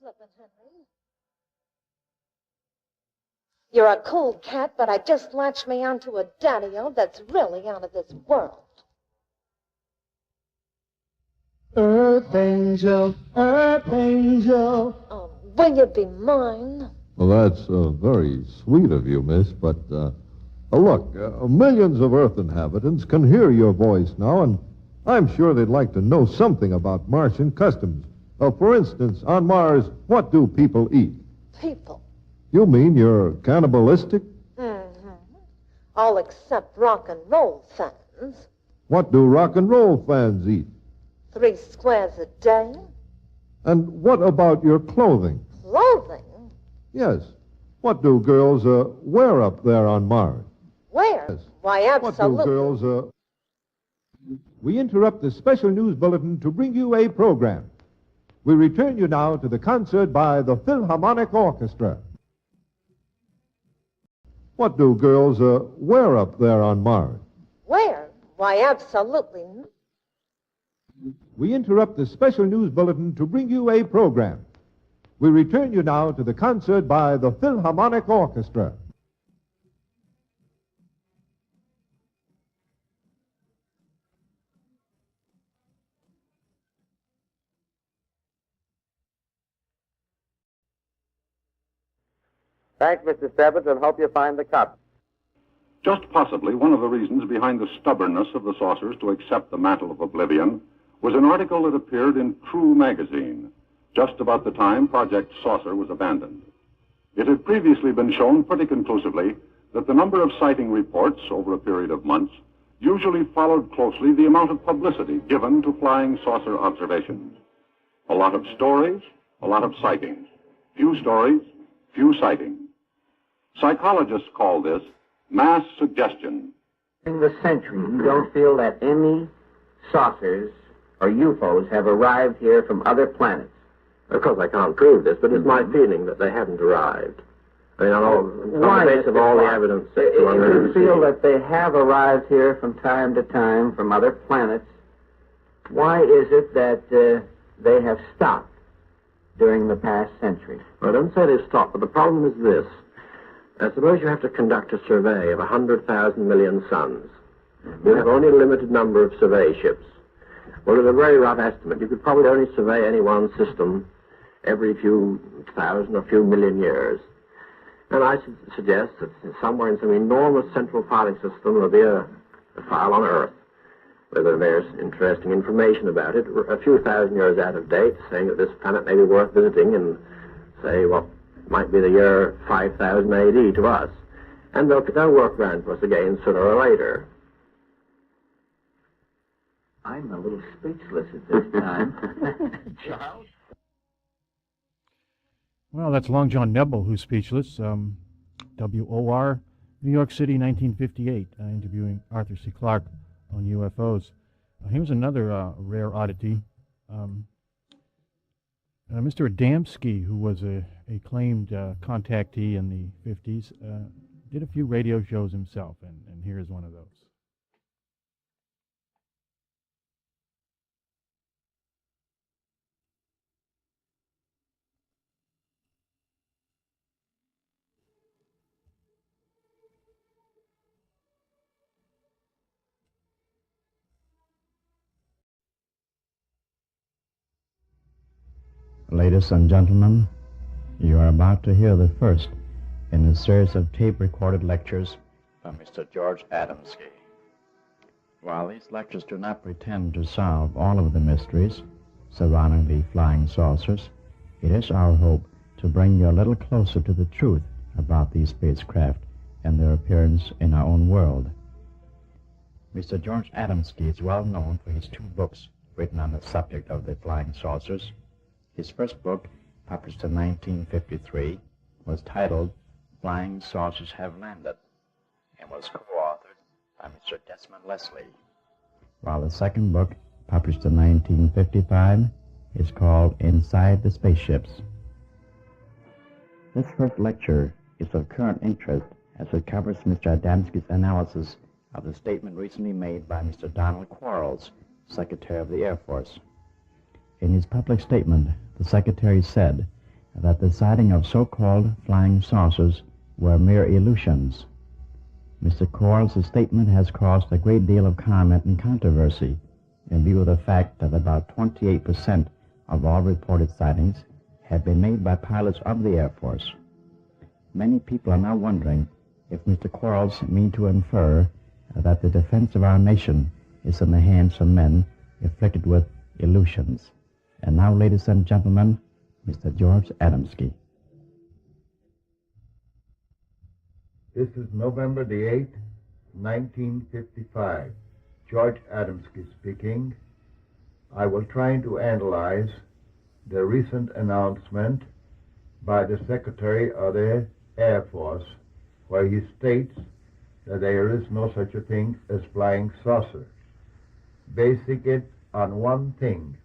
slipping, Henry. You're a cool cat, but I just latched me onto a daddy-o that's really out of this world. Earth angel, earth angel. Oh, will you be mine? Well, that's very sweet of you, miss, but, look, millions of Earth inhabitants can hear your voice now, and I'm sure they'd like to know something about Martian customs. For instance, on Mars, what do people eat? People. You mean you're cannibalistic? Mm-hmm. All except rock and roll fans. What do rock and roll fans eat? 3 squares a day. And what about your clothing? Clothing? Yes. What do girls wear up there on Mars? Where? Yes. Why, absolutely. What do girls... We interrupt this special news bulletin to bring you a program. We return you now to the concert by the Philharmonic Orchestra. What do girls wear up there on Mars? Where? Why, absolutely. We interrupt this special news bulletin to bring you a program. We return you now to the concert by the Philharmonic Orchestra. Thanks, Mr. Stebbins, and hope you find the cup. Just possibly one of the reasons behind the stubbornness of the saucers to accept the mantle of oblivion was an article that appeared in True magazine just about the time Project Saucer was abandoned. It had previously been shown pretty conclusively that the number of sighting reports over a period of months usually followed closely the amount of publicity given to flying saucer observations. A lot of stories, a lot of sightings. Few stories, few sightings. Psychologists call this mass suggestion. In the century, you don't feel that any saucers or UFOs have arrived here from other planets? Of course, I can't prove this, but it's my feeling that they haven't arrived. I mean, on the basis of all the evidence that you feel that they have arrived here from time to time from other planets, why is it that they have stopped during the past century? Well, I don't say they've stopped, but the problem is this. Suppose you have to conduct a survey of 100,000 million suns. You have only a limited number of survey ships. Well, at a very rough estimate, you could probably only survey any one system every few thousand or few million years. And I suggest that somewhere in some enormous central filing system there'll be a file on Earth, whether there's interesting information about it, a few thousand years out of date, saying that this planet may be worth visiting in, say, what might be the year 5000 AD to us. And they'll work around for us again sooner or later. I'm a little speechless at this time. Charles? Well, that's Long John Nebel, who's speechless. WOR, New York City, 1958, interviewing Arthur C. Clarke on UFOs. He was another rare oddity. Mr. Adamski, who was a claimed contactee in the 50s, did a few radio shows himself, and here's one of those. Ladies and gentlemen, you are about to hear the first in a series of tape-recorded lectures by Mr. George Adamski. While these lectures do not pretend to solve all of the mysteries surrounding the flying saucers, it is our hope to bring you a little closer to the truth about these spacecraft and their appearance in our own world. Mr. George Adamski is well known for his 2 books written on the subject of the flying saucers. His first book, published in 1953, was titled Flying Saucers Have Landed, and was co-authored by Mr. Desmond Leslie, while the second book, published in 1955, is called Inside the Spaceships. This first lecture is of current interest as it covers Mr. Adamski's analysis of the statement recently made by Mr. Donald Quarles, Secretary of the Air Force. In his public statement, the Secretary said that the sighting of so-called flying saucers were mere illusions. Mr. Quarles' statement has caused a great deal of comment and controversy in view of the fact that about 28% of all reported sightings have been made by pilots of the Air Force. Many people are now wondering if Mr. Quarles means to infer that the defense of our nation is in the hands of men afflicted with illusions. And now, ladies and gentlemen, Mr. George Adamski. This is November the 8th, 1955. George Adamski speaking. I will try to analyze the recent announcement by the Secretary of the Air Force, where he states that there is no such a thing as flying saucer, basing it on one thing,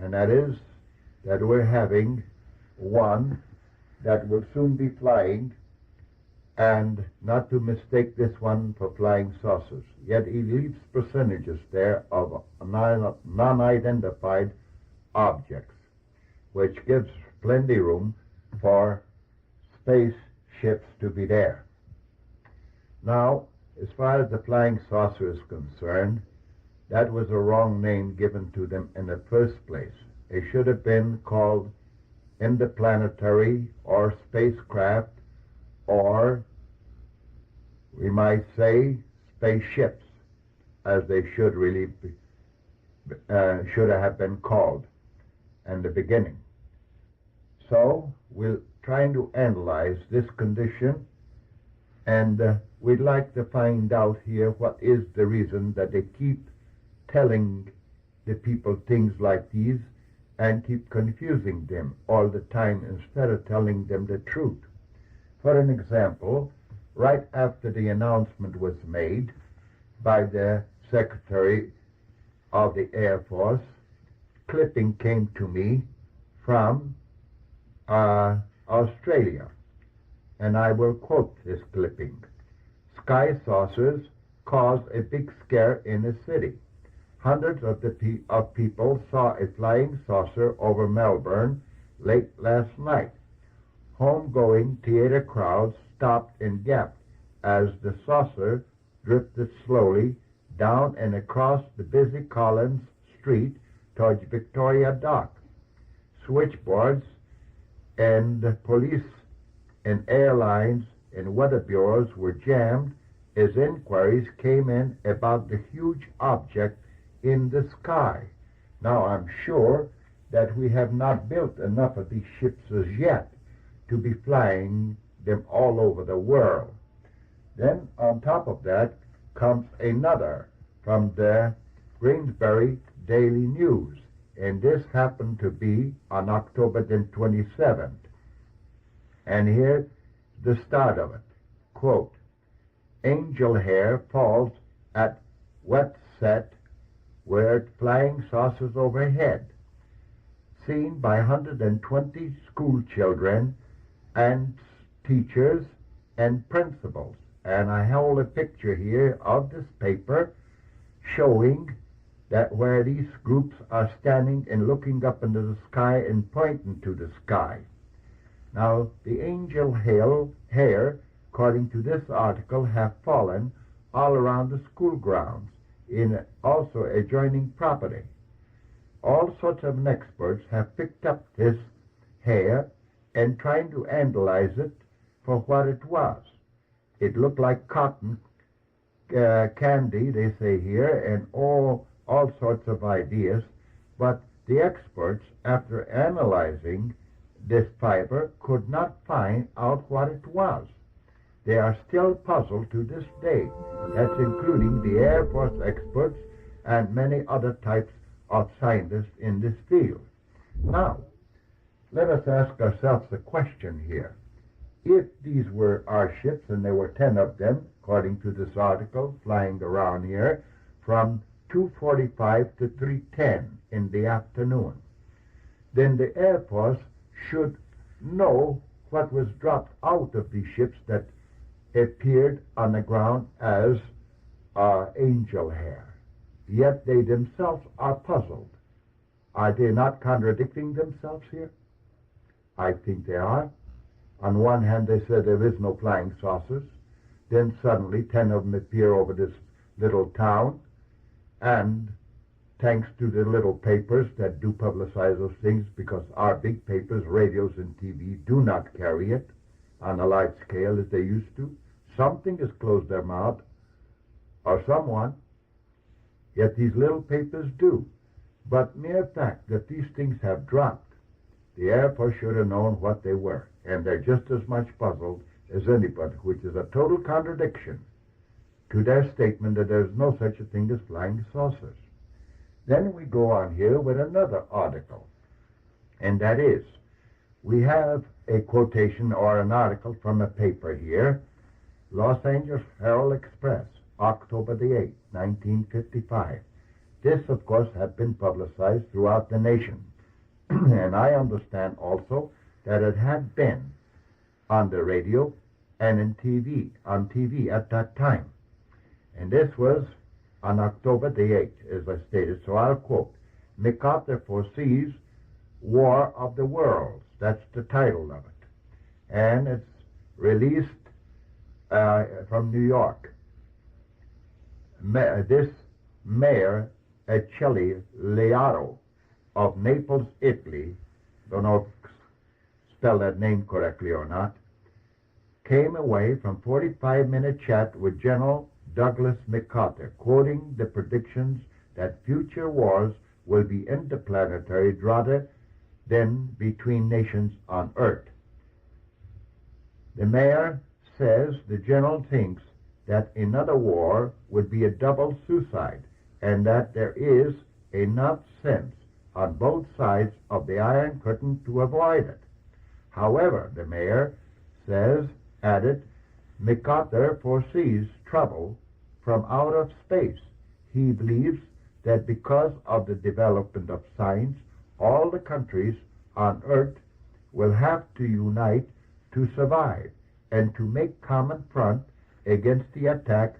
and that is that we're having one that will soon be flying, and not to mistake this one for flying saucers. Yet he leaves percentages there of non-identified objects, which gives plenty room for spaceships to be there. Now, as far as the flying saucer is concerned, that was a wrong name given to them in the first place. They should have been called interplanetary or spacecraft, or we might say spaceships, as they should really be, should have been called in the beginning. So we're trying to analyze this condition, and we'd like to find out here what is the reason that they keep telling the people things like these and keep confusing them all the time instead of telling them the truth. For an example, right after the announcement was made by the Secretary of the Air Force, clipping came to me from Australia, and I will quote this clipping. Sky saucers caused a big scare in the city. Hundreds of people saw a flying saucer over Melbourne late last night. Homegoing theater crowds stopped and gasped as the saucer drifted slowly down and across the busy Collins Street towards Victoria Dock. Switchboards and police and airlines and weather bureaus were jammed as inquiries came in about the huge object in the sky. Now, I'm sure that we have not built enough of these ships as yet to be flying them all over the world. Then, on top of that, comes another from the Greensbury Daily News, and this happened to be on October the 27th. And here's the start of it. Quote, angel hair falls at wet set where flying saucers overhead, seen by 120 school children and teachers and principals. And I hold a picture here of this paper showing that where these groups are standing and looking up into the sky and pointing to the sky. Now, the angel hair, according to this article, have fallen all around the school grounds, in also adjoining property. All sorts of experts have picked up this hair and trying to analyze it for what it was. It looked like cotton candy, they say here, and all sorts of ideas, but the experts, after analyzing this fiber, could not find out what it was. They are still puzzled to this day. That's including the Air Force experts and many other types of scientists in this field. Now, let us ask ourselves a question here. If these were our ships, and there were 10 of them, according to this article, flying around here, from 2:45 to 3:10 in the afternoon, then the Air Force should know what was dropped out of these ships that appeared on the ground as angel hair. Yet they themselves are puzzled. Are they not contradicting themselves here? I think they are. On one hand, they said there is no flying saucers. Then suddenly 10 of them appear over this little town. And thanks to the little papers that do publicize those things, because our big papers, radios and TV, do not carry it on a large scale as they used to. Something has closed their mouth, or someone, yet these little papers do. But mere fact that these things have dropped, the Air Force should have known what they were, and they're just as much puzzled as anybody, which is a total contradiction to their statement that there's no such a thing as flying saucers. Then we go on here with another article, and that is, we have a quotation or an article from a paper here, Los Angeles Herald Express, October the 8th, 1955. This, of course, had been publicized throughout the nation. And I understand also that it had been on the radio and on TV at that time. And this was on October the 8th, as I stated. So I'll quote, MacArthur foresees War of the Worlds. That's the title of it. And it's released from New York. This Mayor Eccelli Leato of Naples, Italy, don't know if I spell that name correctly or not, came away from 45-minute chat with General Douglas MacArthur, quoting the predictions that future wars will be interplanetary rather than between nations on Earth. The mayor says the general thinks that another war would be a double suicide and that there is enough sense on both sides of the Iron Curtain to avoid it. However, the mayor added, MacArthur foresees trouble from out of space. He believes that because of the development of science, all the countries on Earth will have to unite to survive and to make common front against the attack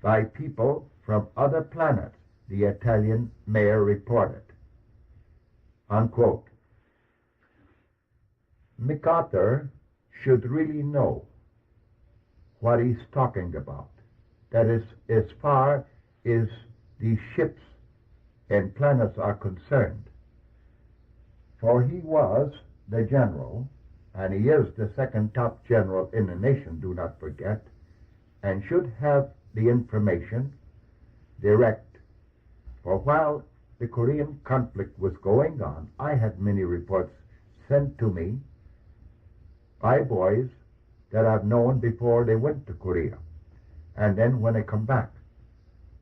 by people from other planets, the Italian mayor reported. Unquote. MacArthur should really know what he's talking about. That is, as far as these ships and planets are concerned. For he was the general, and he is the second top general in the nation, do not forget, and should have the information direct. For while the Korean conflict was going on, I had many reports sent to me by boys that I've known before they went to Korea. And then when they come back,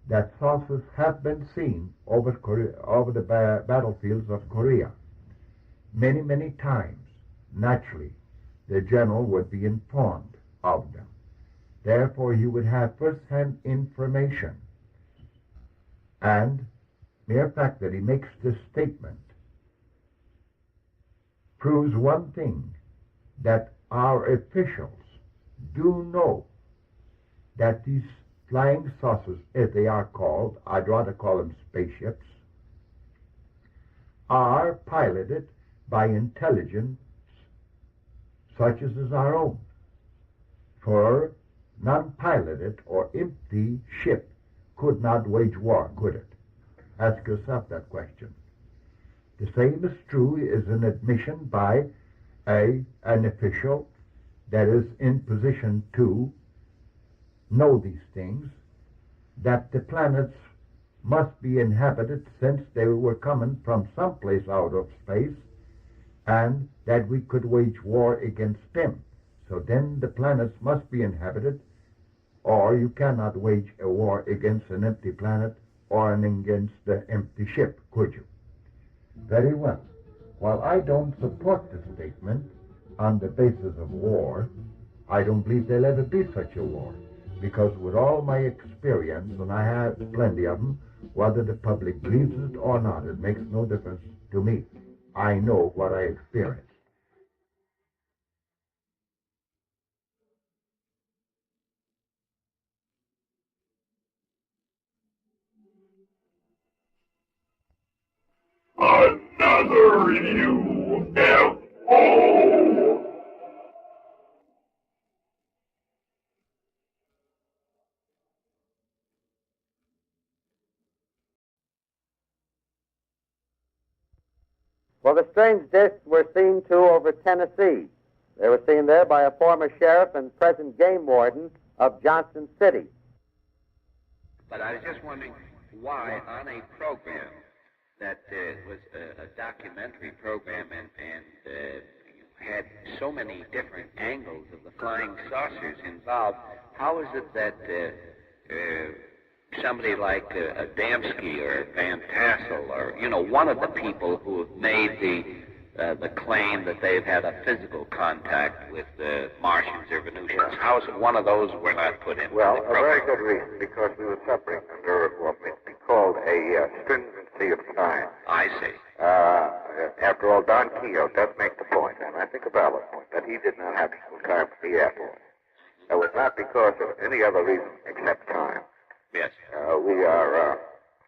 that saucers have been seen over the battlefields of Korea. Many, many times, naturally, the general would be informed of them. Therefore, he would have first-hand information. And mere fact that he makes this statement proves one thing, that our officials do know that these flying saucers, as they are called, I'd rather call them spaceships, are piloted by intelligence such as is our own. For non-piloted or empty ship could not wage war, could it? Ask yourself that question. The same is true as an admission by an official that is in position to know these things, that the planets must be inhabited since they were coming from someplace out of space, and that we could wage war against them. So then the planets must be inhabited, or you cannot wage a war against an empty planet or against the empty ship, could you? Very well. While I don't support the statement on the basis of war, I don't believe there'll ever be such a war. Because with all my experience, and I have plenty of them, whether the public believes it or not, it makes no difference to me. I know what I experienced. Another review, UFO. Well, the strange discs were seen, too, over Tennessee. They were seen there by a former sheriff and present game warden of Johnson City. But I was just wondering why on a program that was a documentary program and had so many different angles of the flying saucers involved, how is it that somebody like Adamski or Van Tassel or, one of the people who have made the claim that they've had a physical contact with Martians or Venusians, how is it one of those were not put in? Well, a very good reason, because we were suffering under what may be called a stringency of time. I see. After all, Don Quixote does make the point, and I think a valid point, that he did not have equal time for the Air Force. That was not because of any other reason except time. Yes.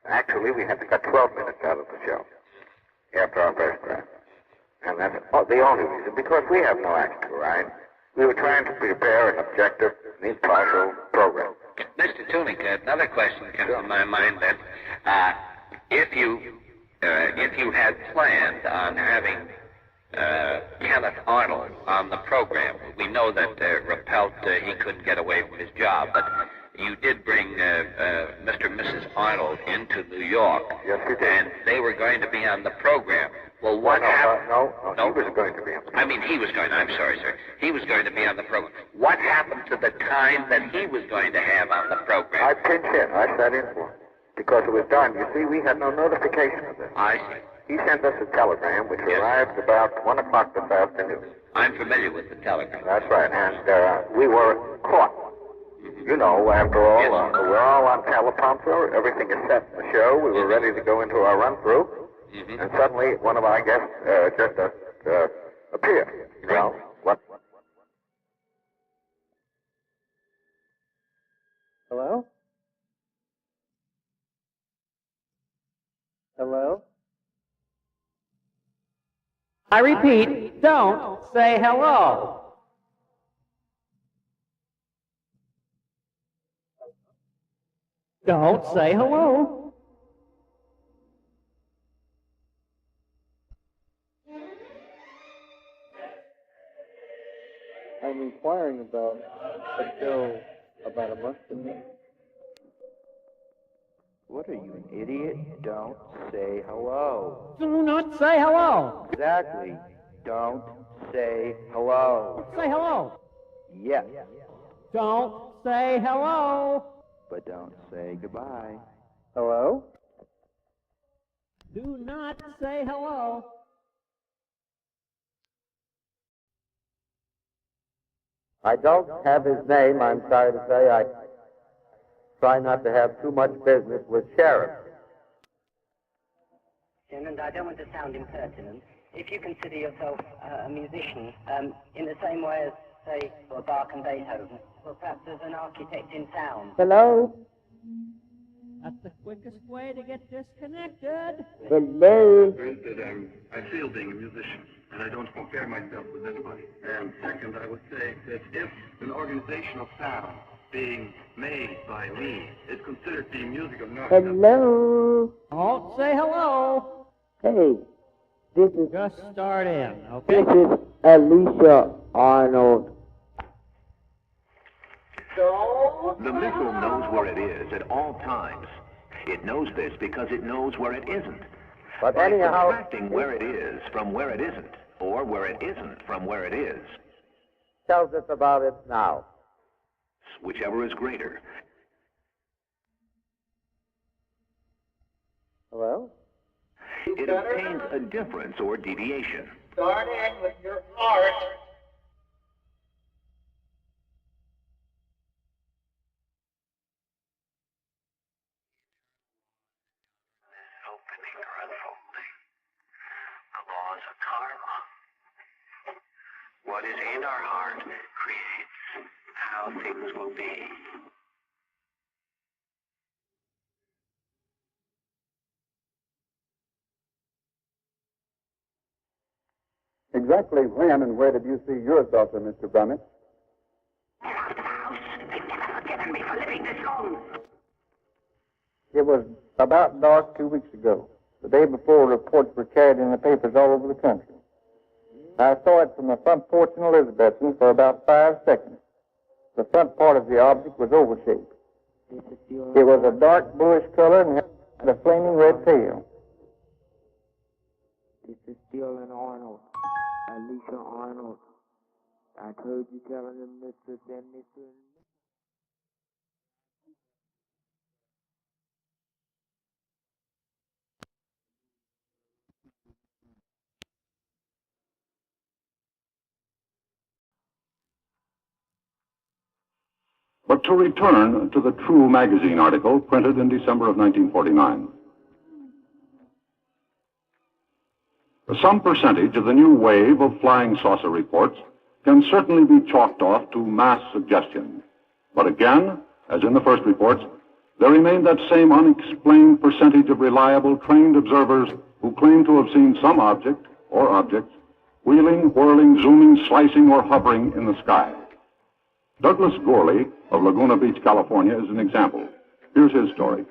Actually, we had to cut 12 minutes out of the show after our first draft. And that's the only reason, because we have no action to ride. We were trying to prepare an objective, impartial program. Mr. Tunick, another question comes to my mind that if you had planned on having Kenneth Arnold on the program, we know that Rappelt, he couldn't get away from his job, but you did bring Mr. and Mrs. Arnold into New York. Yes, we did. And they were going to be on the program. Well, what happened? No, he was going to be on the program. I mean, he was going to, I'm sorry, sir. He was going to be on the program. What happened to the time that he was going to have on the program? I pinched in. I sat in for him. Because it was done. You see, we had no notification of this. I see. He sent us a telegram, which arrived about 1 o'clock this afternoon. I'm familiar with the telegram. That's right, and we were caught. You know, after all, we're all on teleprompter. Everything is set in the show. We were ready to go into our run-through. Mm-hmm. And suddenly, one of our guests just appeared. Well, what? Hello? Hello? I repeat, don't say hello. Don't say hello. I'm inquiring about a show about a month ago. What are you, an idiot? Don't say hello. Do not say hello. Exactly. Don't say hello. Say hello. Yes, Don't say hello. but don't say goodbye. Hello? Do not say hello. I don't have his name, I'm sorry to say. I try not to have too much business with sheriffs. Jim, and I don't want to sound impertinent. If you consider yourself a musician, in the same way as, say, Bach and Beethoven, well, perhaps as an architect in sound. Hello? That's the quickest way to get disconnected. Hello? That I feel being a musician, and I don't compare myself with anybody. And second, I would say that if an organization of sound being made by me is considered to be music of note. Hello? Don't say hello. Hey, this is Just start in, okay? Alicia Arnold. The missile knows where it is at all times. It knows this because it knows where it isn't. But By anyhow, subtracting where it is from where it isn't, or where it isn't from where it is, tells us about it now. whichever is greater. Hello? It obtains a difference or deviation. Start in with your heart. Opening or unfolding. The laws of karma. What is in our heart creates how things will be. Exactly when and where did you see your daughter, Mr. Brummett? Forgiven me for living this long. It was about dark 2 weeks ago. The day before, reports were carried in the papers all over the country. I saw it from the front porch in Elizabethton for about 5 seconds. The front part of the object was oval-shaped. It was a dark bluish color and had a flaming red tail. This is still an Arnold. Alicia Arnold. I heard you telling them Mr. Dennis. But to return to the True magazine article printed in December of 1949. Some percentage of the new wave of flying saucer reports can certainly be chalked off to mass suggestion. But again, as in the first reports, there remained that same unexplained percentage of reliable, trained observers who claim to have seen some object or objects wheeling, whirling, zooming, slicing, or hovering in the sky. Douglas Gorley of Laguna Beach, California, is an example. Here's his story.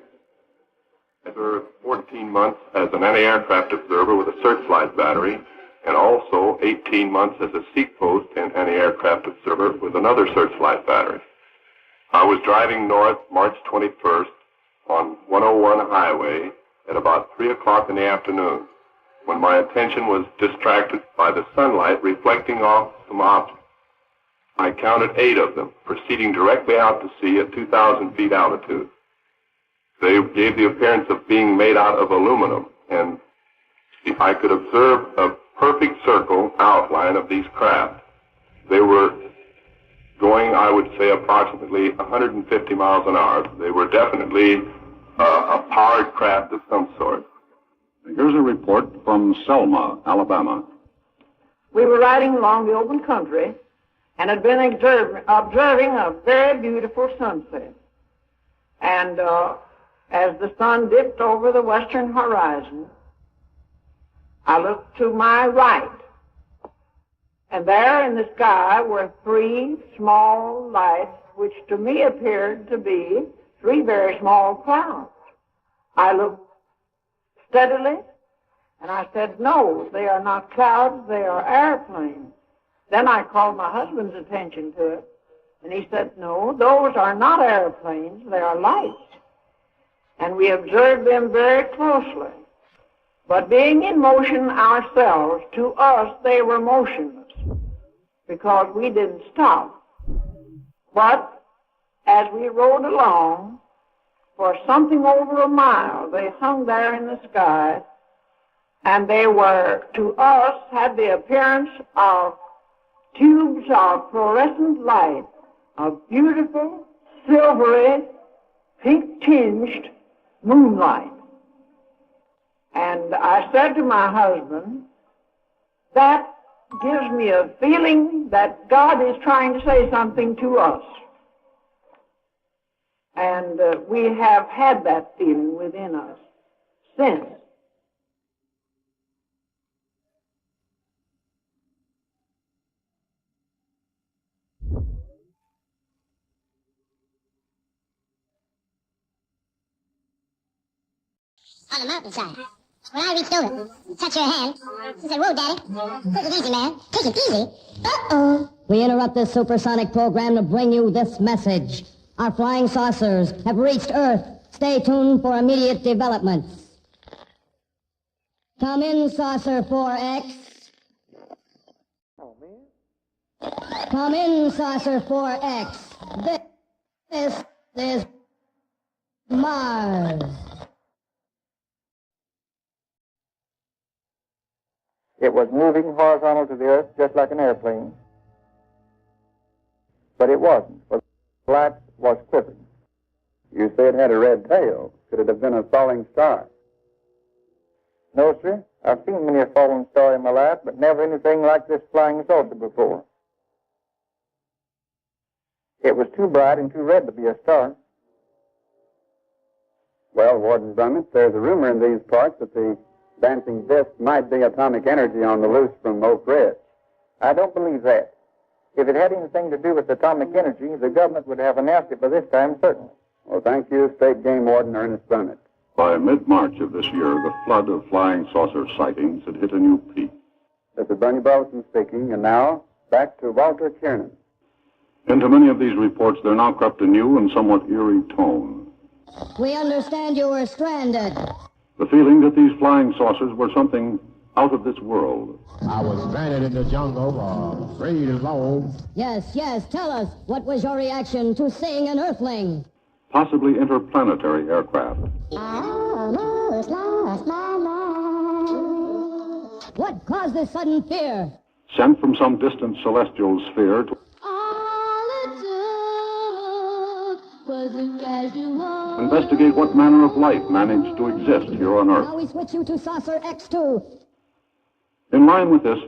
After 14 months as an anti-aircraft observer with a searchlight battery, and also 18 months as a seat post and anti-aircraft observer with another searchlight battery. I was driving north March 21st on 101 highway at about 3 o'clock in the afternoon when my attention was distracted by the sunlight reflecting off some objects. I counted 8 of them, proceeding directly out to sea at 2,000 feet altitude. They gave the appearance of being made out of aluminum, and I could observe a perfect circle outline of these craft. They were going, I would say, approximately 150 miles an hour. They were definitely a powered craft of some sort. Here's a report from Selma, Alabama. We were riding along the open country and had been observing a very beautiful sunset. And as the sun dipped over the western horizon, I looked to my right, and there in the sky were 3 small lights, which to me appeared to be 3 very small clouds. I looked steadily, and I said, no, they are not clouds, they are airplanes. Then I called my husband's attention to it, and he said, no, those are not airplanes, they are lights. And we observed them very closely. But being in motion ourselves, to us they were motionless, because we didn't stop. But as we rode along, for something over a mile, they hung there in the sky, and they were, to us, had the appearance of tubes of fluorescent light, of beautiful, silvery, pink-tinged moonlight. And I said to my husband, that gives me a feeling that God is trying to say something to us. And we have had that feeling within us since. On the mountainside. When I reached over, touched her hand, she said, whoa, Daddy, take it easy, man. Take it easy. Uh-oh. We interrupt this supersonic program to bring you this message. Our flying saucers have reached Earth. Stay tuned for immediate developments. Come in, Saucer 4X. Oh, man. Come in, Saucer 4X. This is Mars. It was moving horizontal to the earth just like an airplane. But it wasn't, for the light was quivering. You say it had a red tail. Could it have been a falling star? No, sir. I've seen many a falling star in my life, but never anything like this flying saucer before. It was too bright and too red to be a star. Well, Warden Brummett, there's a rumor in these parts that the dancing disc might be atomic energy on the loose from Oak Ridge. I don't believe that. If it had anything to do with atomic energy, the government would have announced it by this time, certainly. Well, thank you, State Game Warden Ernest Brummett. By mid-March of this year, the flood of flying saucer sightings had hit a new peak. This is Bernie Burleson speaking, and now back to Walter Kiernan. Into many of these reports there now crept a new and somewhat eerie tone. We understand you were stranded. The feeling that these flying saucers were something out of this world. I was stranded in the jungle, free to roam. Yes, tell us, what was your reaction to seeing an Earthling? Possibly interplanetary aircraft. Almost lost my mind. What caused this sudden fear? Sent from some distant celestial sphere to investigate what manner of life managed to exist here on Earth. Now we switch you to Saucer X2. In line with this,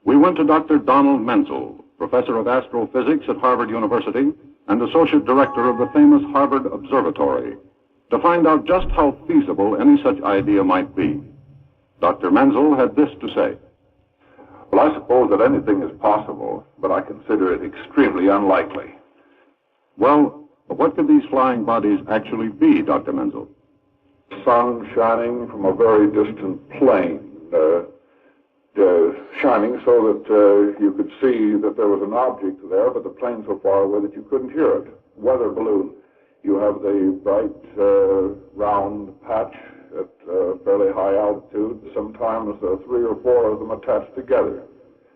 we went to Dr. Donald Menzel, professor of astrophysics at Harvard University and associate director of the famous Harvard Observatory, to find out just how feasible any such idea might be. Dr. Menzel had this to say. Well, I suppose that anything is possible, but I consider it extremely unlikely. Well, what could these flying bodies actually be, Dr. Menzel? Sun shining from a very distant plane, shining so that you could see that there was an object there, but the plane so far away that you couldn't hear it. Weather balloon. You have the bright, round patch at fairly high altitude, sometimes 3 or 4 of them attached together.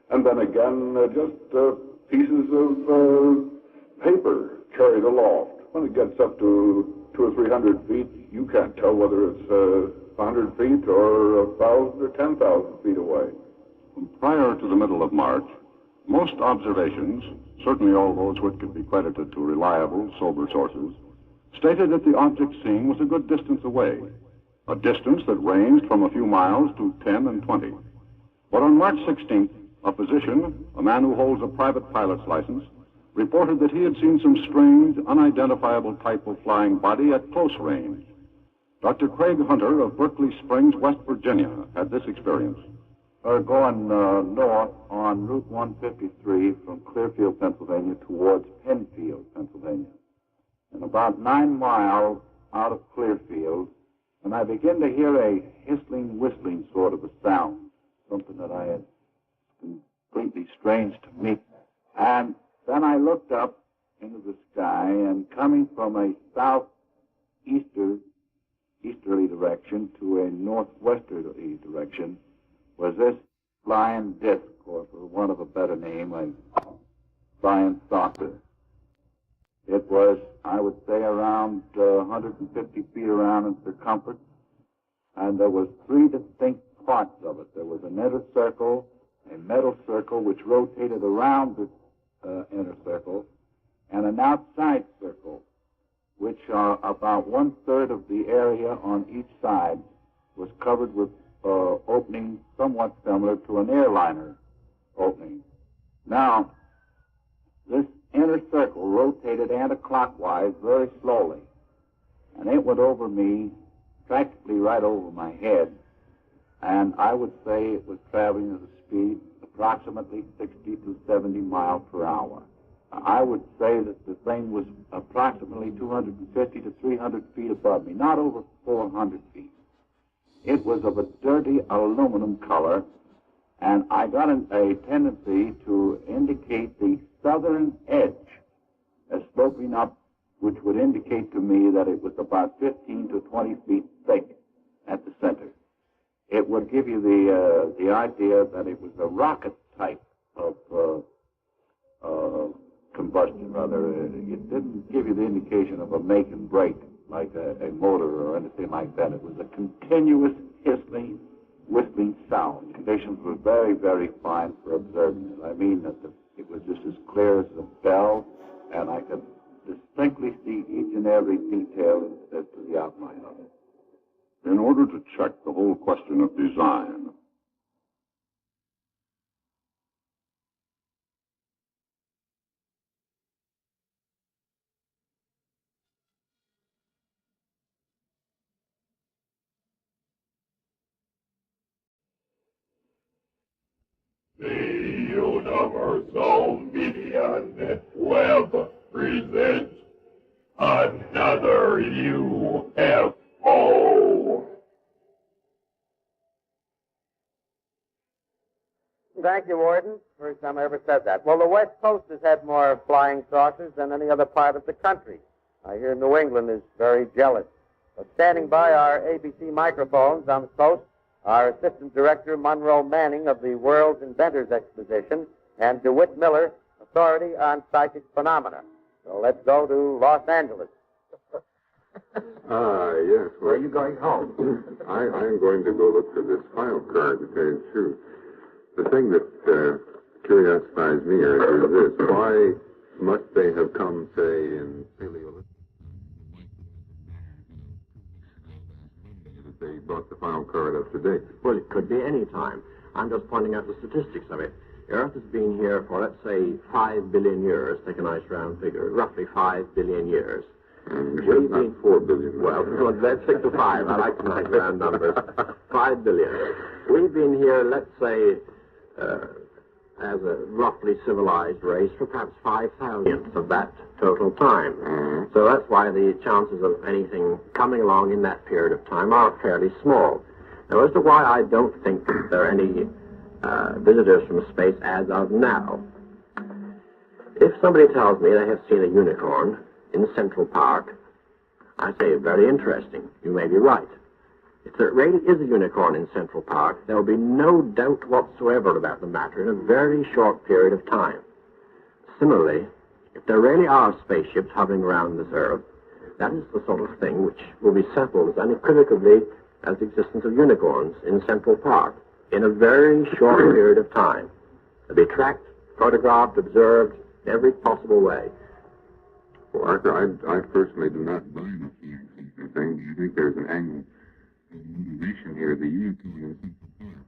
And then again, just pieces of paper carried aloft. When it gets up to 200 or 300 feet, you can't tell whether it's 100 feet or 1,000 or 10,000 feet away. Prior to the middle of March, most observations, certainly all those which could be credited to reliable, sober sources, stated that the object seen was a good distance away, a distance that ranged from a few miles to 10 and 20. But on March 16th, a physician, a man who holds a private pilot's license, reported that he had seen some strange, unidentifiable type of flying body at close range. Dr. Craig Hunter of Berkeley Springs, West Virginia, had this experience. We're going north on Route 153 from Clearfield, Pennsylvania, towards Penfield, Pennsylvania. And about 9 miles out of Clearfield, and I begin to hear a hissling, whistling sort of a sound, something that I had completely strange to me. And then I looked up into the sky, and coming from a southeasterly direction to a northwesterly direction was this flying disc, or for want of a better name, a flying saucer. It was, I would say, around 150 feet around in circumference, and there was 3 distinct parts of it. There was an inner circle, a metal circle which rotated around the inner circle, and an outside circle, which about 1/3 of the area on each side was covered with opening somewhat similar to an airliner opening. Now, this inner circle rotated anti-clockwise very slowly, and it went over me, practically right over my head, and I would say it was traveling at a speed approximately 60 to 70 miles per hour. I would say that the thing was approximately 250 to 300 feet above me, not over 400 feet. It was of a dirty aluminum color, and I got a tendency to indicate the southern edge as sloping up, which would indicate to me that it was about 15 to 20 feet thick at the center. It would give you the idea that it was a rocket type of combustion, rather. It didn't give you the indication of a make and break like a motor or anything like that. It was a continuous hissing, whistling sound. Conditions were very, very fine for observing it. I mean that it was just as clear as a bell, and I could distinctly see each and every detail as to the outline of it. In order to check the whole question of design, The Universal Media Network presents another UFO. Thank you, Warden. First time I ever said that. Well, the West Coast has had more flying saucers than any other part of the country. I hear New England is very jealous. But standing by our ABC microphones on the coast, our Assistant Director, Monroe Manning of the World's Inventors Exposition, and DeWitt Miller, authority on psychic phenomena. So let's go to Los Angeles. Yes. Where are you going home? I'm going to go look for this file card, to tell you the truth. The thing that curiosifies me is this. Why must they have come, say, in Paleolithic? That they brought the file card up to date. Well, it could be any time. I'm just pointing out the statistics of it. The Earth has been here for, let's say, 5 billion years. Take a nice round figure. Roughly 5 billion years. It's not 4 billion. Well, let's stick to 5. I like nice round numbers. 5 billion. We've been here, let's say, as a roughly civilized race for perhaps 5,000th of that total time. So that's why the chances of anything coming along in that period of time are fairly small. Now, as to why I don't think there are any visitors from space as of now, if somebody tells me they have seen a unicorn in Central Park, I say, very interesting. You may be right. If there really is a unicorn in Central Park, there will be no doubt whatsoever about the matter in a very short period of time. Similarly, if there really are spaceships hovering around this Earth, that is the sort of thing which will be settled as unequivocally as the existence of unicorns in Central Park in a very short period of time. They'll be tracked, photographed, observed in every possible way. Well, Arthur, I personally do not buy the thing. Do you think there's an angle motivation here? The unicorn in Central Park.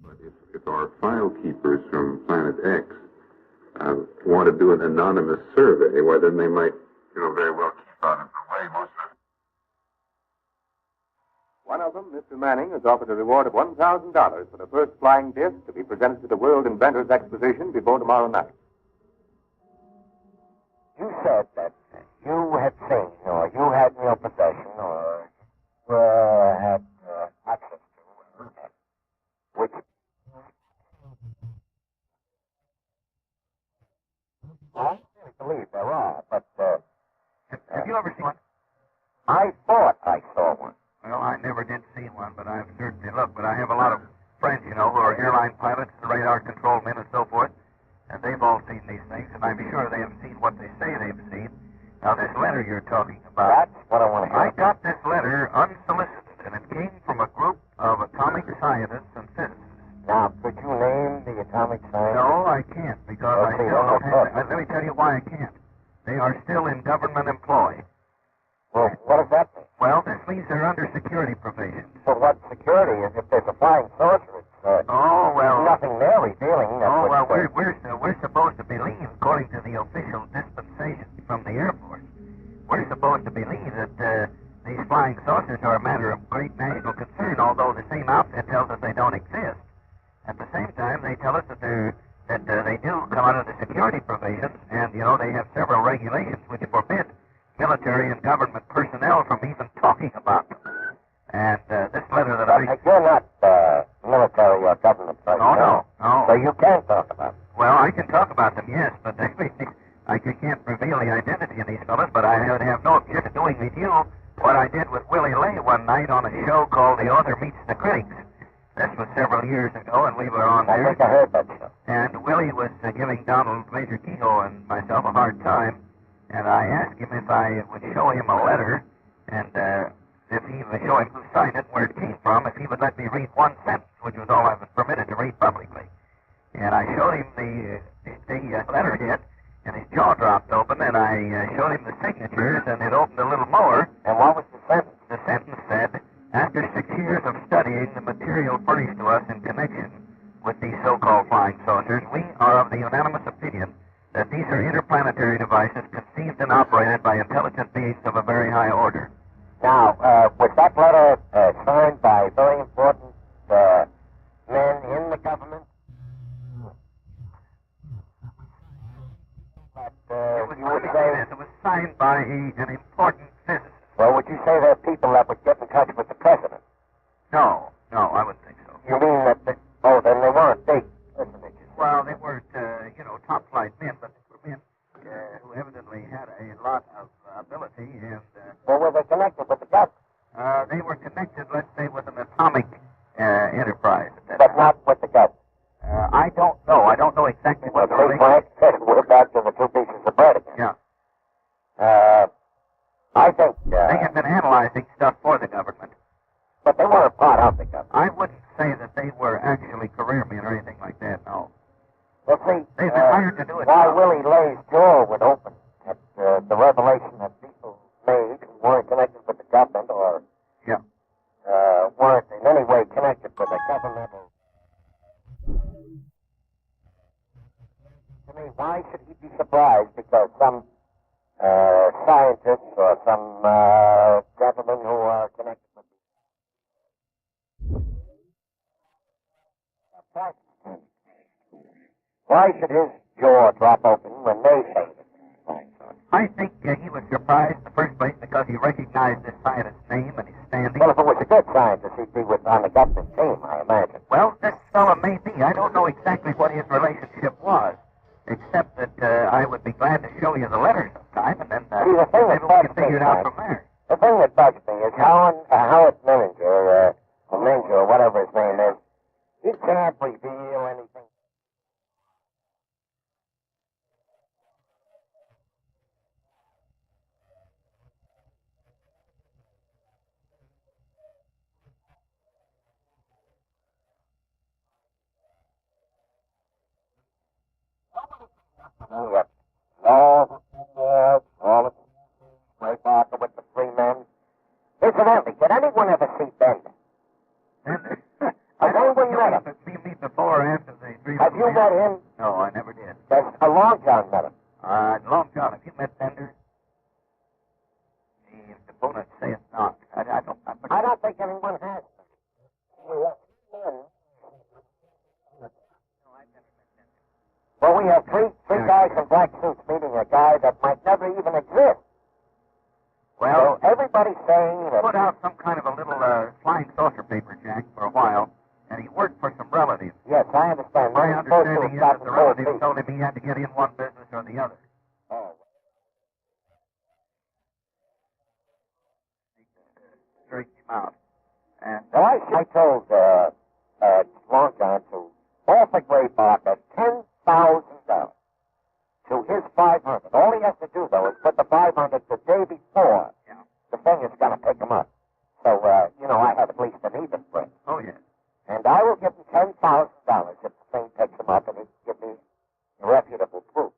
But if our file keepers from Planet X want to do an anonymous survey, well, then they might, very well keep out of the way most of it. One of them, Mr. Manning, has offered a reward of $1,000 for the first flying disc to be presented to the World Inventors Exposition before tomorrow night. You said that you had seen, or you had in your possession, or had access to, which... I really believe there are, but... have you ever seen one? I thought I saw one. Well, I never did see one, but I've certainly looked. But I have a lot of friends, who are airline pilots, radar control men, and so forth, and they've all seen these things, and I'm sure they have seen what they say they've seen. Now, this letter you're talking about... That's what I want to hear. I got this letter unsolicited, and it came from a group of atomic scientists and physicists. Now, could you name the atomic scientists? No, I can't, because I still don't have... Let me tell you why I can't. They are still in government employ. Well, what does that mean? Well, this means they're under security provisions. So what security is if there's a flying saucer? It's nothing there revealing. We're supposed to believe, according to the official dispensation from the Air Force, we're supposed to believe that these flying saucers are a matter of great national concern, although the same outfit tells us they don't exist. At the same time, they tell us that they do come under the security provisions, and they have several regulations which forbid military and government personnel from even talking about them. And this letter that You're not military or government personnel. No. So you can talk about them. Well, I can talk about them, yes, but I can't reveal the identity of these fellas, but I would have no objection to doing with you what I did with Willie Lay one night on a show called The Author Meets the Critics. This was several years ago, and we were on there. I think I heard that show. And Willie was giving Donald Major Kehoe and myself a hard time. And I asked him if I would show him a letter, and if he would show him who signed it, where it came from, if he would let me read one sentence, which was all I was permitted to read publicly. And I showed him the letterhead, and his jaw dropped open, and I showed him the signatures, and it opened a little more. And what was the sentence? The sentence said, after 6 years of studying the material furnished to us in connection with these so-called flying saucers, we are of the unanimous opinion that these are interplanetary devices conceived and operated by intelligent beings of a very high order. Now, was that letter signed by very important men in the government? But it was signed by an important physicist. Well, would you say there are people that would get in touch with the president? No. You mean that then they weren't big personages. Well, they weren't, top flight men, but they were men who evidently had a lot of ability and. Well, were they connected with the government? They were connected, let's say, with an atomic enterprise. But not with the government. I don't know. I don't know exactly what the relationship. We're back to the two pieces of bread again. Yeah. I think they have been analyzing stuff for the government. But they weren't part of the government. I wouldn't say that they were actually careermen or anything like that, no. Well, see, they've been hired to do it. Why Willie Lay's jaw would open at the revelation that people made who weren't connected with the government or weren't in any way connected with the governmental. To me, why should he be surprised because some scientists or some gentlemen who are connected with the why should his jaw drop open when they say it? I think he was surprised in the first place because he recognized this scientist's name and his standing. Well, if it was a good scientist, he'd be on the government team, I imagine. Well, this fellow may be. I don't know exactly what his relationship was, except that I would be glad to show you the letter sometime, and then see, the thing maybe we can figure it out from there. The thing that bugs me is Howard Millinger, or whatever his name is, he can't reveal anything. All of Ray Parker with the three men. Incidentally, did anyone ever see Bender? Have anyone met him? See me before or after the three. Have you met him? No, I never did. Long John met him. Long John, have you met Bender? The opponents say it's not. I don't think anyone has. Well, we have three guys in black suits meeting a guy that might never even exist. Well, so everybody's saying that... Put out some kind of a little flying saucer paper, Jack, for a while, and he worked for some relatives. Yes, I understand. My understanding is that the relatives told him he had to get in one business or the other. Oh. Straighten him out. And well, I told Long John to offer Gray Barker $10,000 to his 500. All he has to do, though, is put the 500 the day before. Yeah. The thing is going to pick him up. So, I have at least an even break. Oh, yeah. And I will give him $10,000 if the thing picks him up and he can give me irrefutable proof.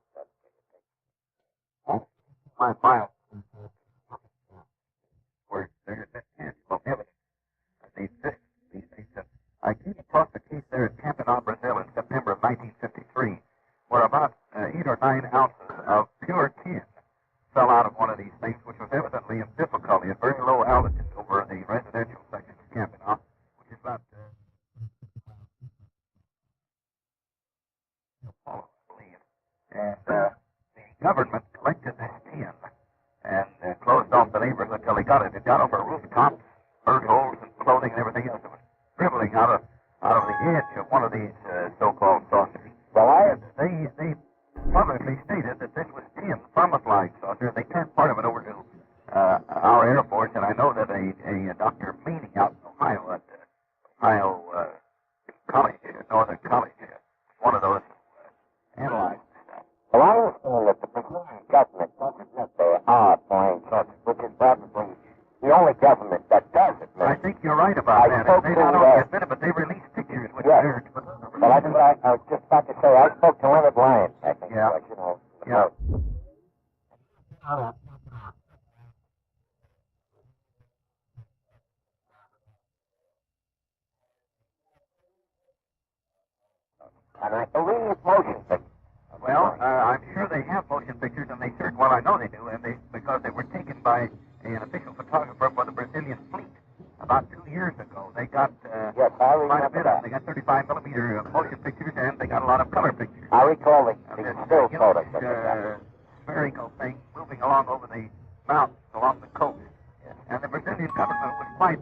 My file. Where there's tangible evidence. These things. I came across a case there in Campinas, Brazil in September of 1953, where about 8 or 9 ounces of pure tin fell out of one of these things, which was evidently in difficulty at very low altitude over the residential section of Campinas, which is about I believe. And the government collected this tin and closed off the neighborhood until he got it. It got over rooftops, bird holes, and clothing and everything else. It was dribbling out of the edge of one of these so-called saucers. Well, they publicly stated that this was tin from a flying saucer. They turned part of it over to our Air Force, and I know that a Dr. Meany out in Ohio at Ohio College, Northern College, one of those analyzed stuff. Well, I understand that the Brazilian government doesn't let their flying saucers, which is probably the only government that does it. I think you're right about that. They not only admit it, but they release pictures, which are... Well, I was just about to say, I spoke to Leonard Lyons, I think, Yeah. And I believe motion pictures. Well, I'm sure they have motion pictures, and they certainly, well, I know they do, and because they were taken by an official photographer for the Brazilian fleet about 2 years ago. They got quite a bit of them. They got 35 millimeter motion pictures, and they got a lot of color pictures. I recall the still photos. Spherical thing moving along over the mountains along the coast. And the Brazilian government was quite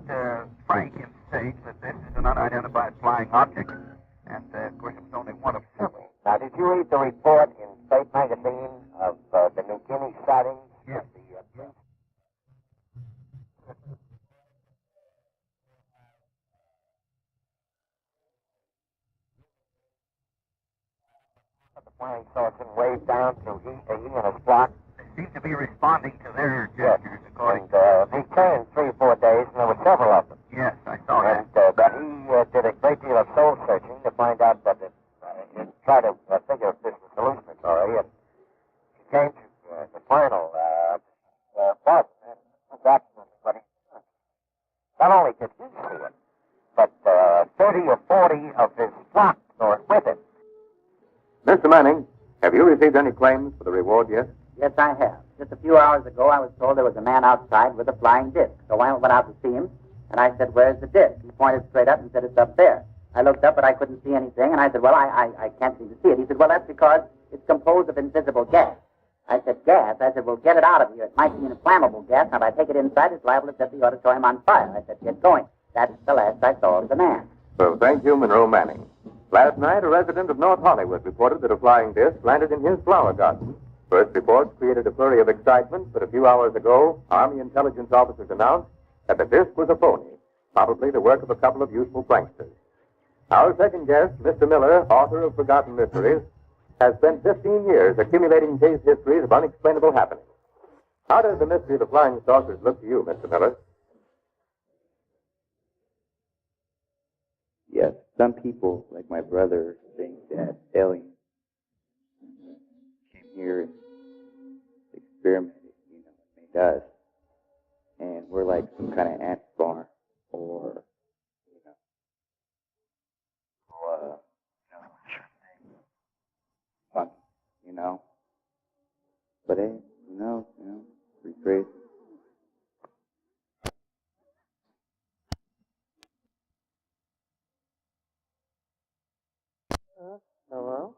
frank in stage that this is an unidentified flying object, and of course it's only one of several. Now, did you read the report in State Magazine of the New Guinea sightings? Yes. The flying saucer waved down through he and his flock. They seem to be responding to their gestures, according And they came 3 or 4 days, and there were several of them. Yes, I saw that. And that he did a great deal of soul searching to find out that it tried to figure if this was hallucinatory, and he came to the final thought, and that's absolutely what he did. Not only did he see it, but 30 or 40 of his flock saw it with him. Mr. Manning, have you received any claims for the reward yet? Yes, I have. Just a few hours ago, I was told there was a man outside with a flying disc. So I went out to see him, and I said, "Where's the disc?" He pointed straight up and said, "It's up there." I looked up, but I couldn't see anything, and I said, "Well, I can't seem to see it." He said, "Well, that's because it's composed of invisible gas." I said, "Gas?" I said, "Well, get it out of here. It might be an inflammable gas, and if I take it inside, it's liable to set the auditorium on fire." I said, "Get going." That's the last I saw of the man. Well, thank you, Monroe Manning. Last night, a resident of North Hollywood reported that a flying disc landed in his flower garden. First reports created a flurry of excitement, but a few hours ago, Army intelligence officers announced that the disc was a phony, probably the work of a couple of useful pranksters. Our second guest, Mr. Miller, author of Forgotten Mysteries, has spent 15 years accumulating case histories of unexplainable happenings. How does the mystery of the flying saucers look to you, Mr. Miller? Yes, some people, like my brother, think that aliens came here and experimented, made us, and we're like some kind of ant farm, or, fun, But hey, who knows, pretty crazy. Hello?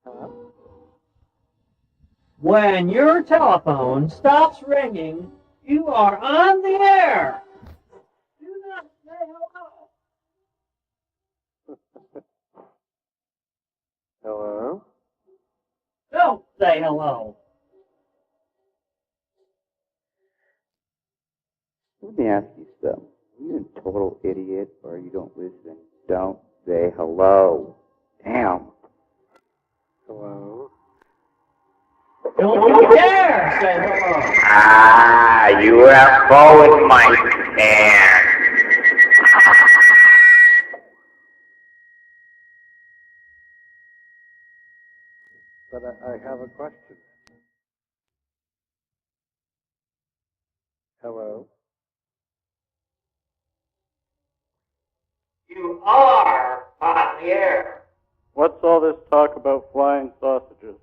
Hello? When your telephone stops ringing, you are on the air. Do not say hello. Hello? Don't say hello. Let me ask you something. Are you a total idiot, or you don't listen? Don't say hello. Damn. Hello? Don't you dare say hello. UFO in my stand. But I have a question. Hello? You are on the air. What's all this talk about flying sausages?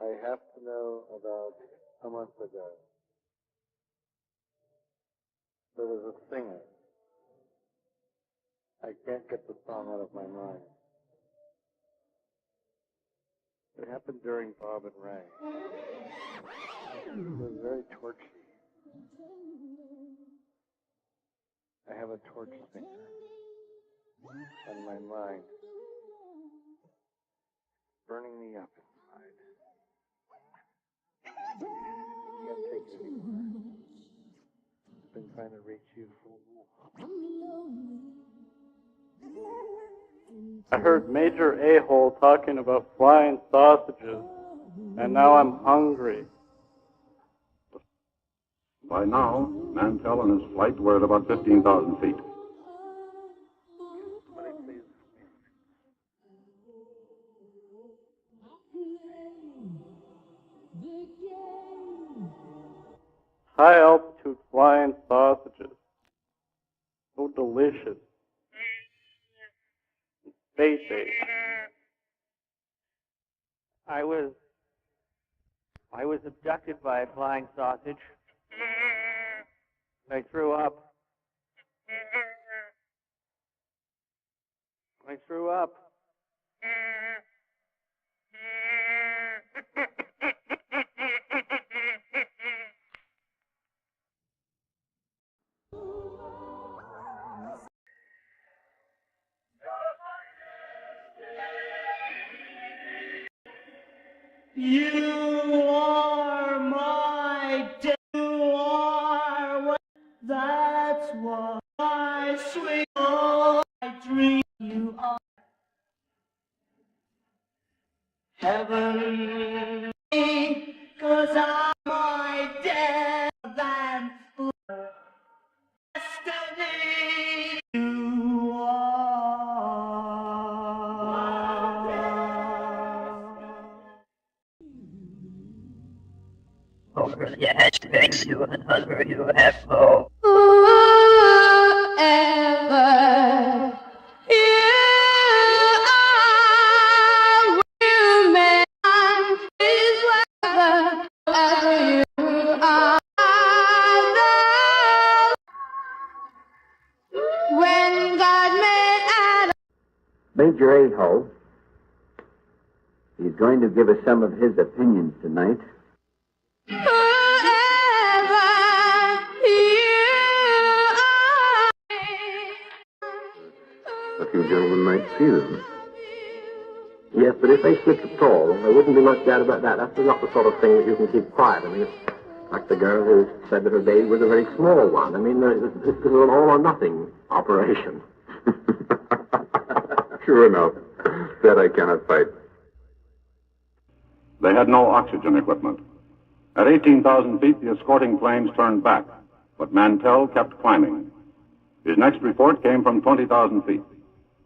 I have to know about a month ago. There was a singer. I can't get the song out of my mind. It happened during Bob and Ray. It was very torchy. I have a torch singer on my mind, burning me up inside. I can't take it anymore. I've been trying to reach you for a while. I heard Major A-hole talking about flying sausages, and now I'm hungry. By now, Mantell and his flight were at about 15,000 feet. High altitude flying sausages. So delicious. Space age. I was abducted by a flying sausage. I threw up. I threw up. You are my dear. You are what? That's what my sweet boy dream. You are heaven, 'cause I'm my dead than destiny. You over the hashtags you another UFO. Whoever you are, will man is wherever you are. When God made Adam. Major A-hole is going to give us some of his opinions tonight. A few gentlemen might see them. Yes, but if they slipped at all, there wouldn't be much doubt about that. That's not the sort of thing that you can keep quiet. I mean, it's like the girl who said that her baby was a very small one. I mean, this is an all-or-nothing operation. Sure enough. That I cannot fight. They had no oxygen equipment. At 18,000 feet, the escorting planes turned back, but Mantell kept climbing. His next report came from 20,000 feet.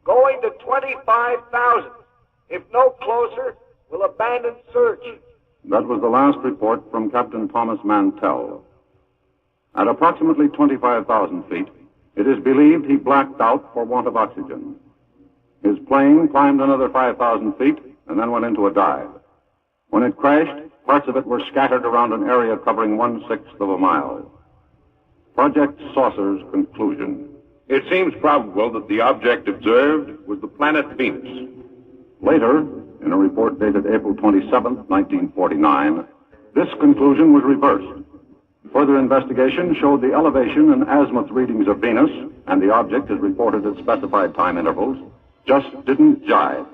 Going to 25,000. If no closer, we'll abandon search. That was the last report from Captain Thomas Mantell. At approximately 25,000 feet, it is believed he blacked out for want of oxygen. His plane climbed another 5,000 feet and then went into a dive. When it crashed, parts of it were scattered around an area covering 1/6 of a mile. Project Saucer's conclusion. It seems probable that the object observed was the planet Venus. Later, in a report dated April 27, 1949, this conclusion was reversed. Further investigation showed the elevation and azimuth readings of Venus, and the object as reported at specified time intervals, just didn't jive.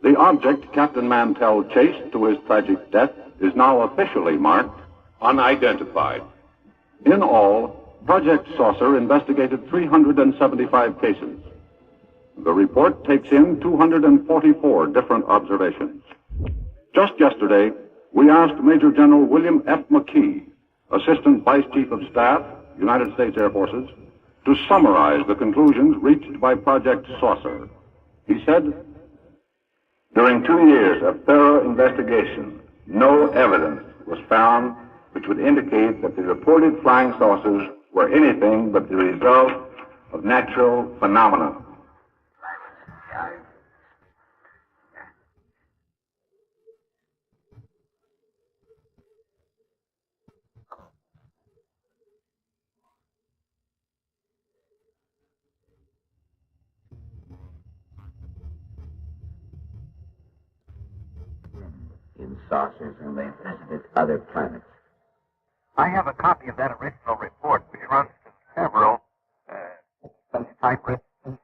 The object Captain Mantell chased to his tragic death is now officially marked unidentified. In all, Project Saucer investigated 375 cases. The report takes in 244 different observations. Just yesterday, we asked Major General William F. McKee, Assistant Vice Chief of Staff, United States Air Forces, to summarize the conclusions reached by Project Saucer. He said, During 2 years of thorough investigation, no evidence was found which would indicate that the reported flying saucers were anything but the result of natural phenomena. In saucers, and they visited other planets. I have a copy of that original report, which runs to several typewritten pieces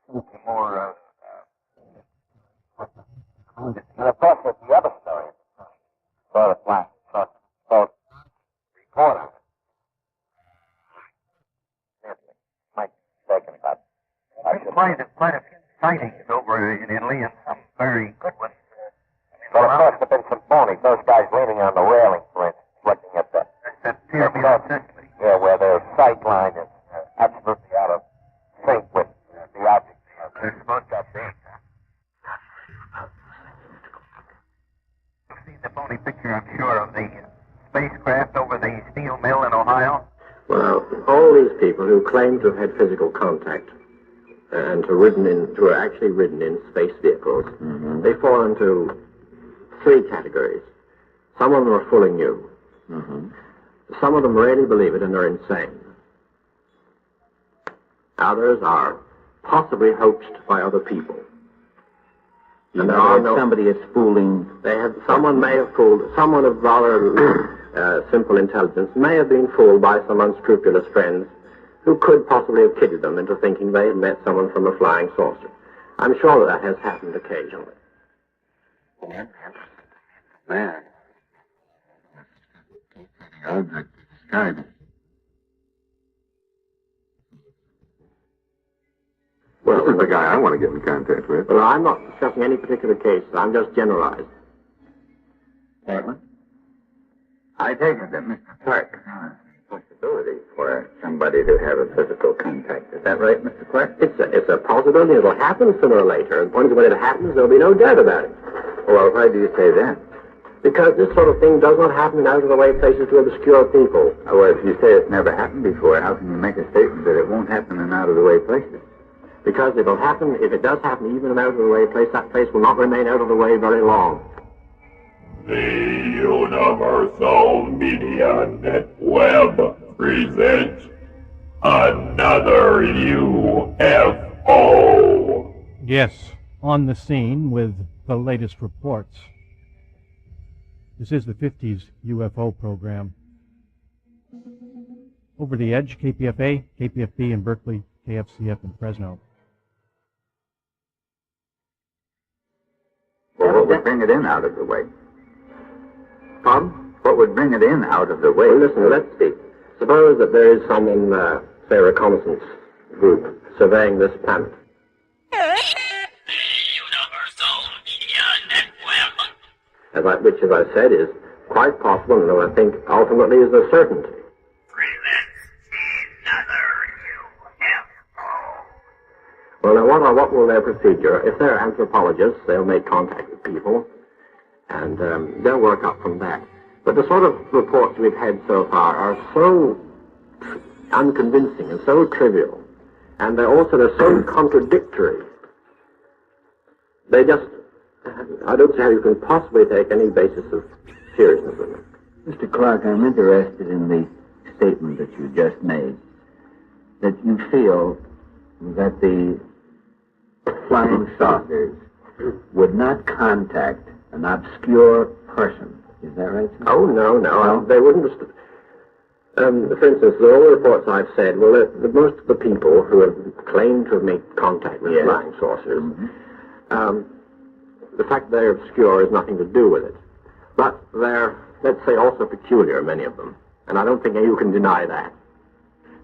and more and of course, with the other story, sort of blank, sort of report on it. Seriously, might be taken about. There's quite a few sightings over in Italy and some very good ones. Well, of course, there have been some phonies. Those guys leaning on the railing, for instance, looking at the... That pyramid of Sicily. Yeah, where their sight line is absolutely out of sync with the object. They're supposed to be. You've seen the phony picture, I'm sure, of the spacecraft over the steel mill in Ohio? Well, all these people who claim to have had physical contact and to have actually ridden in space vehicles, they fall into 3 categories. Some of them are fooling you. Some of them really believe it and are insane. Others are possibly hoaxed by other people. And there are no... somebody is fooling. Someone may have fooled, someone of rather simple intelligence may have been fooled by some unscrupulous friends who could possibly have kidded them into thinking they had met someone from a flying saucer. I'm sure that has happened occasionally. Man. Object described. Well, this is the guy I want to get in contact with. Well, I'm not discussing any particular case. I'm just generalized. Portland? I take it that Mr. Clark has a possibility for somebody to have a physical contact. Is that right, Mr. Clark? It's a possibility. It'll happen sooner or later. And when it happens, there'll be no doubt about it. Well, why do you say that? Because this sort of thing does not happen in out-of-the-way places to obscure people. Oh, well, if you say it's never happened before, how can you make a statement that it won't happen in out-of-the-way places? Because it'll happen, if it does happen even in an out-of-the-way place, that place will not remain out of the way very long. The Universal Media Network presents another UFO. Yes, on the scene with the latest reports. This is the 50s UFO program. Over the Edge, KPFA, KPFB in Berkeley, KFCF in Fresno. Well, what would bring it in out of the way? Pardon? What would bring it in out of the way? Well, listen, let's see. Suppose that there is someone, say, a reconnaissance group surveying this planet. Which, as I said, is quite possible, and I think ultimately is a certainty. Well, now, what will their procedure? If they're anthropologists, they'll make contact with people, and they'll work up from that. But the sort of reports we've had so far are so unconvincing and so trivial, and they're so contradictory. They just... I don't see how you can possibly take any basis of seriousness in them. Mr. Clark, I'm interested in the statement that you just made, that you feel that the flying saucers would not contact an obscure person. Is that right, sir? Oh, no. They wouldn't... for instance, all the reports I've said, well, most of the people who have claimed to have made contact with flying saucers, the fact that they're obscure has nothing to do with it. But they're, let's say, also peculiar, many of them. And I don't think you can deny that.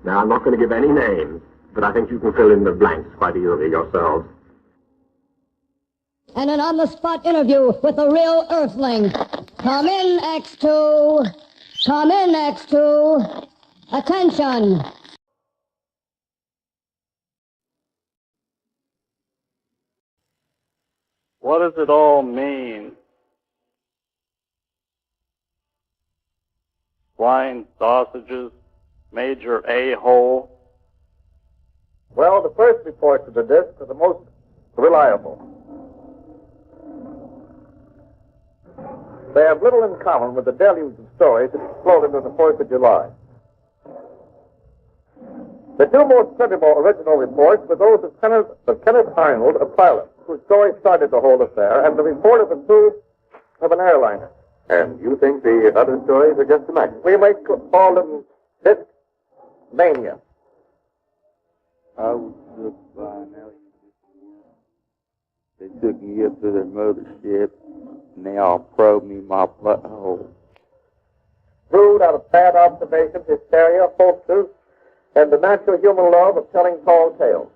Now, I'm not going to give any names, but I think you can fill in the blanks quite easily yourselves. And an on-the-spot interview with a real Earthling. Come in, X2. Come in, X2. Attention. What does it all mean? Flying sausages, major A-hole. Well, the first reports of the disc are the most reliable. They have little in common with the deluge of stories that exploded on the 4th of July. The two most credible original reports were those of Kenneth Arnold, a pilot, whose story started the whole affair, and the report of the crew of an airliner. And you think the other stories are just imagined? We might call them disc mania. I was just flying out. They took me up to their mothership, and they all probed me my butthole. Brewed out of bad observations, hysteria, hoaxes, and the natural human love of telling tall tales.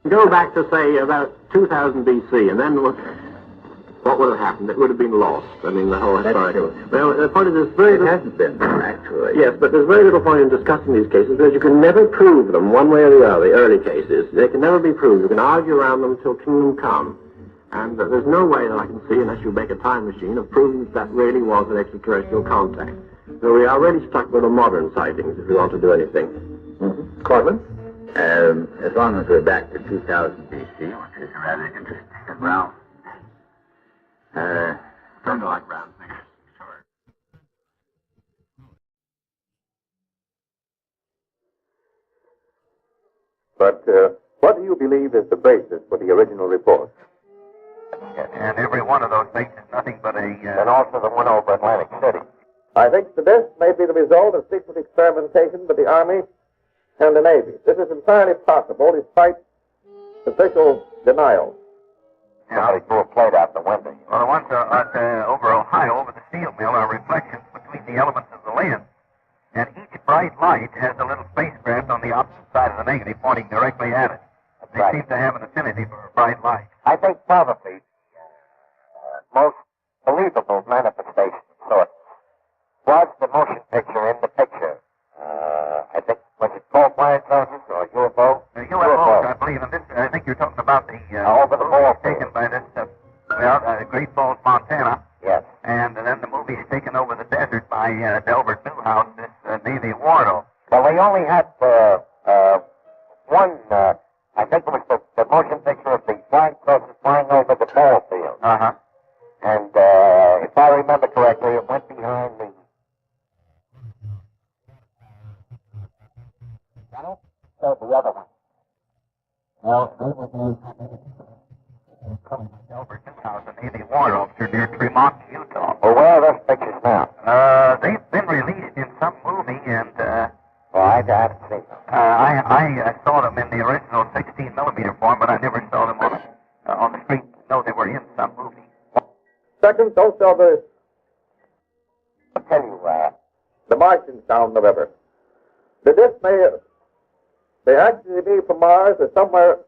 Go back to, say, about 2000 BC, and then what would have happened? It would have been lost. I mean, the whole historical... Well, the point is, it hasn't been, actually. Yes, but there's very little point in discussing these cases, because you can never prove them one way or the other, the early cases. They can never be proved. You can argue around them till kingdom come. And there's no way that I can see, unless you make a time machine, of proving that really was an extraterrestrial contact. So we are really stuck with the modern sightings if we want to do anything. Mm-hmm. Cortland? As long as we're back to 2000 BC, which is rather interesting as well. Don't go like round fingers. Sure. But what do you believe is the basis for the original report? nothing but a... And also the one over Atlantic City. I think the disc may be the result of secret experimentation by the Army and the Navy. This is entirely possible despite official denial. Somebody threw a plate out the window. Well, the ones over Ohio, over the steel mill, are reflections between the elements of the lens. And each bright light has a little spacecraft on the opposite side of the negative pointing directly at it. They seem to have an affinity for a bright light. I think probably the most believable manifestation of sorts was the motion picture in the picture. I think, was it called flying saucers or UFO? UFOs, I believe. And this, I think you're talking about the over the ball taken by this, Great Falls, Montana. Yes. And then the movie's taken over the desert by Delbert Newhouse, this Navy wardo. Well, they only had one, I think it was the motion picture of the flying saucers flying over the ball field. Uh-huh. And if I remember correctly, it went behind the... So the other one. Well, they were Delbert Newhouse, a Navy war officer near Tremont, Utah. Well, where are those pictures now? They've been released in some movie, and well, I haven't seen them. I saw them in the original 16mm form, but I never saw them on the street. No, they were in some movie. Second, don't sell the... I'll tell you, the Martians down the river. The disc may actually be from Mars or somewhere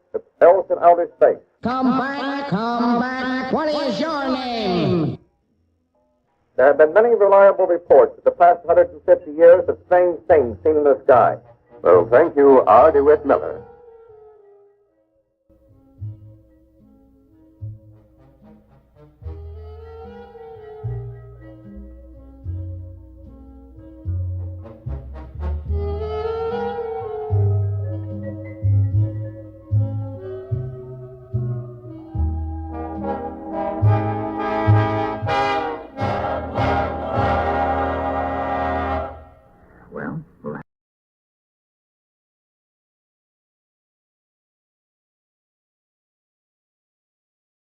else in outer space. Come back, what is your name? There have been many reliable reports in the past 150 years of strange things seen in the sky. Well, thank you, R. DeWitt Miller.